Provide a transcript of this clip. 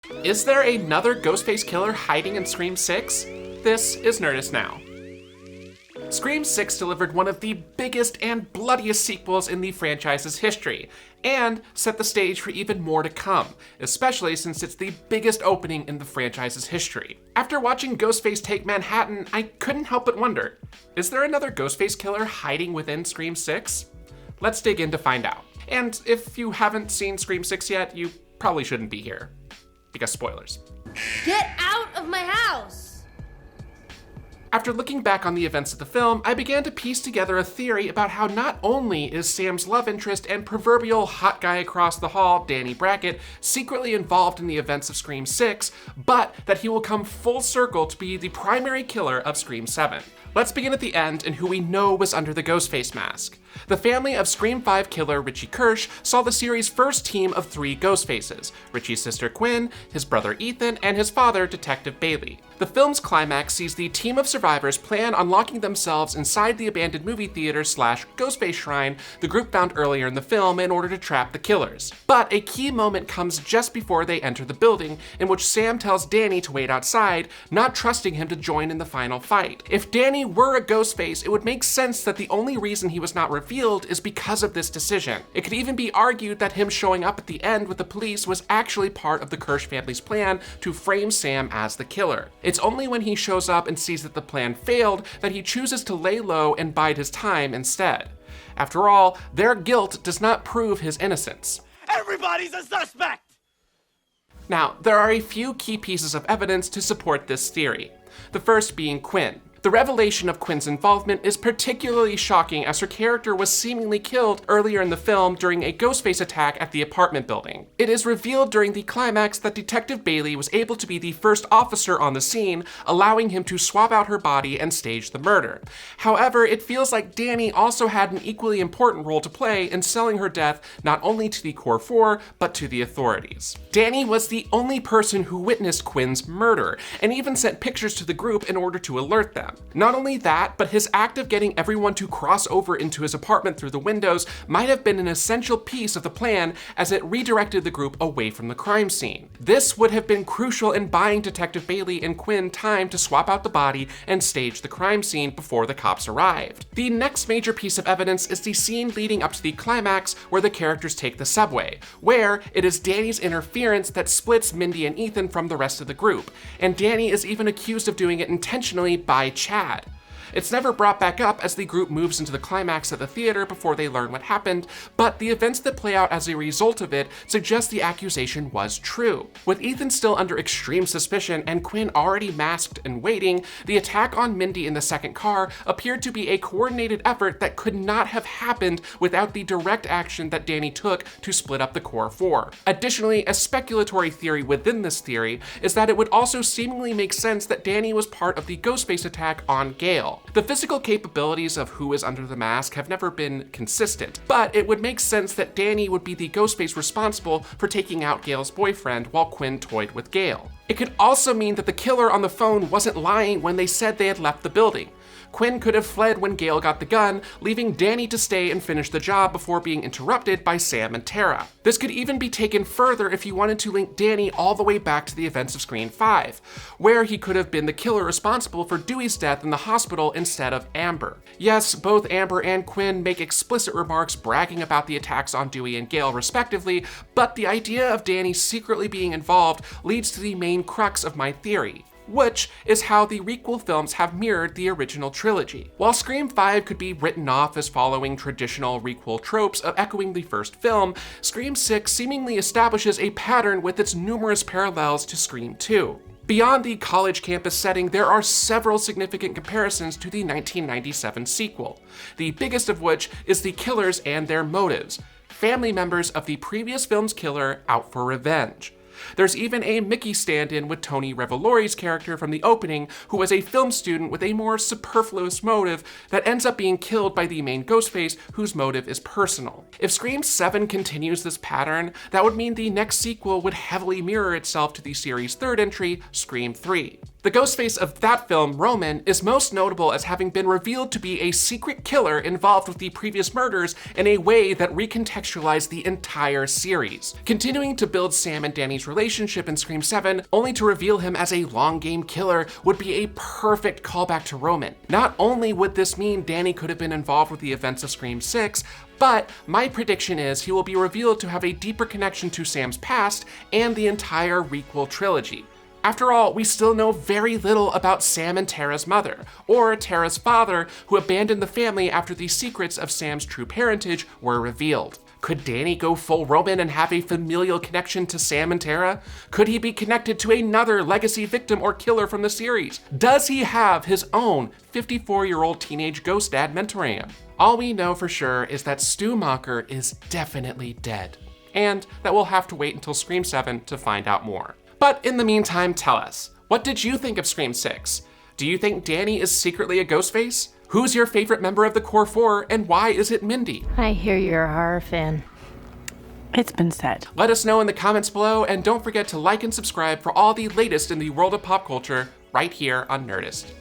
Is there another Ghostface killer hiding in Scream 6? This is Nerdist Now. Scream 6 delivered one of the biggest and bloodiest sequels in the franchise's history, and set the stage for even more to come, especially since it's the biggest opening in the franchise's history. After watching Ghostface take Manhattan, I couldn't help but wonder, is there another Ghostface killer hiding within Scream 6? Let's dig in to find out. And if you haven't seen Scream 6 yet, you probably shouldn't be here, because spoilers. Get out of my house! After looking back on the events of the film, I began to piece together a theory about how not only is Sam's love interest and proverbial hot guy across the hall, Danny Brackett, secretly involved in the events of Scream 6, but that he will come full circle to be the primary killer of Scream 7. Let's begin at the end and who we know was under the Ghostface mask. The family of Scream 5 killer Richie Kirsch saw the series' first team of 3 Ghostfaces: Richie's sister Quinn, his brother Ethan, and his father, Detective Bailey. The film's climax sees the team of survivors plan on locking themselves inside the abandoned movie theater / Ghostface shrine the group found earlier in the film in order to trap the killers. But a key moment comes just before they enter the building, in which Sam tells Danny to wait outside, not trusting him to join in the final fight. If Danny were a Ghostface, it would make sense that the only reason he was not revealed is because of this decision. It could even be argued that him showing up at the end with the police was actually part of the Kirsch family's plan to frame Sam as the killer. It's only when he shows up and sees that the plan failed that he chooses to lay low and bide his time instead. After all, their guilt does not prove his innocence. Everybody's a suspect! Now, there are a few key pieces of evidence to support this theory. The first being Quinn. The revelation of Quinn's involvement is particularly shocking as her character was seemingly killed earlier in the film during a Ghostface attack at the apartment building. It is revealed during the climax that Detective Bailey was able to be the first officer on the scene, allowing him to swap out her body and stage the murder. However, it feels like Danny also had an equally important role to play in selling her death not only to the Core 4, but to the authorities. Danny was the only person who witnessed Quinn's murder, and even sent pictures to the group in order to alert them. Not only that, but his act of getting everyone to cross over into his apartment through the windows might have been an essential piece of the plan, as it redirected the group away from the crime scene. This would have been crucial in buying Detective Bailey and Quinn time to swap out the body and stage the crime scene before the cops arrived. The next major piece of evidence is the scene leading up to the climax where the characters take the subway, where it is Danny's interference that splits Mindy and Ethan from the rest of the group, and Danny is even accused of doing it intentionally by Chad. It's never brought back up as the group moves into the climax at the theater before they learn what happened, but the events that play out as a result of it suggest the accusation was true. With Ethan still under extreme suspicion and Quinn already masked and waiting, the attack on Mindy in the second car appeared to be a coordinated effort that could not have happened without the direct action that Danny took to split up the Core 4. Additionally, a speculatory theory within this theory is that it would also seemingly make sense that Danny was part of the Ghostface attack on Gale. The physical capabilities of who is under the mask have never been consistent, but it would make sense that Danny would be the Ghostface responsible for taking out Gale's boyfriend while Quinn toyed with Gale. It could also mean that the killer on the phone wasn't lying when they said they had left the building. Quinn could have fled when Gale got the gun, leaving Danny to stay and finish the job before being interrupted by Sam and Tara. This could even be taken further if you wanted to link Danny all the way back to the events of Scream 5, where he could have been the killer responsible for Dewey's death in the hospital instead of Amber. Yes, both Amber and Quinn make explicit remarks bragging about the attacks on Dewey and Gale respectively, but the idea of Danny secretly being involved leads to the main crux of my theory, which is how the requel films have mirrored the original trilogy. While Scream 5 could be written off as following traditional requel tropes of echoing the first film, Scream 6 seemingly establishes a pattern with its numerous parallels to Scream 2. Beyond the college campus setting, there are several significant comparisons to the 1997 sequel, the biggest of which is the killers and their motives, family members of the previous film's killer out for revenge. There's even a Mickey stand-in with Tony Revolori's character from the opening, who was a film student with a more superfluous motive that ends up being killed by the main Ghostface, whose motive is personal. If Scream 7 continues this pattern, that would mean the next sequel would heavily mirror itself to the series' third entry, Scream 3. The Ghostface of that film, Roman, is most notable as having been revealed to be a secret killer involved with the previous murders in a way that recontextualized the entire series, continuing to build Sam and Danny's relationship in Scream 7, only to reveal him as a long-game killer would be a perfect callback to Roman. Not only would this mean Danny could have been involved with the events of Scream 6, but my prediction is he will be revealed to have a deeper connection to Sam's past and the entire requel trilogy. After all, we still know very little about Sam and Tara's mother, or Tara's father, who abandoned the family after the secrets of Sam's true parentage were revealed. Could Danny go full Roman and have a familial connection to Sam and Tara? Could he be connected to another legacy victim or killer from the series? Does he have his own 54-year-old teenage ghost dad mentoring him? All we know for sure is that Stu Macher is definitely dead, and that we'll have to wait until Scream 7 to find out more. But in the meantime, tell us, what did you think of Scream 6? Do you think Danny is secretly a Ghostface? Who's your favorite member of the Core 4, and why is it Mindy? I hear you're a horror fan. It's been said. Let us know in the comments below, and don't forget to like and subscribe for all the latest in the world of pop culture right here on Nerdist.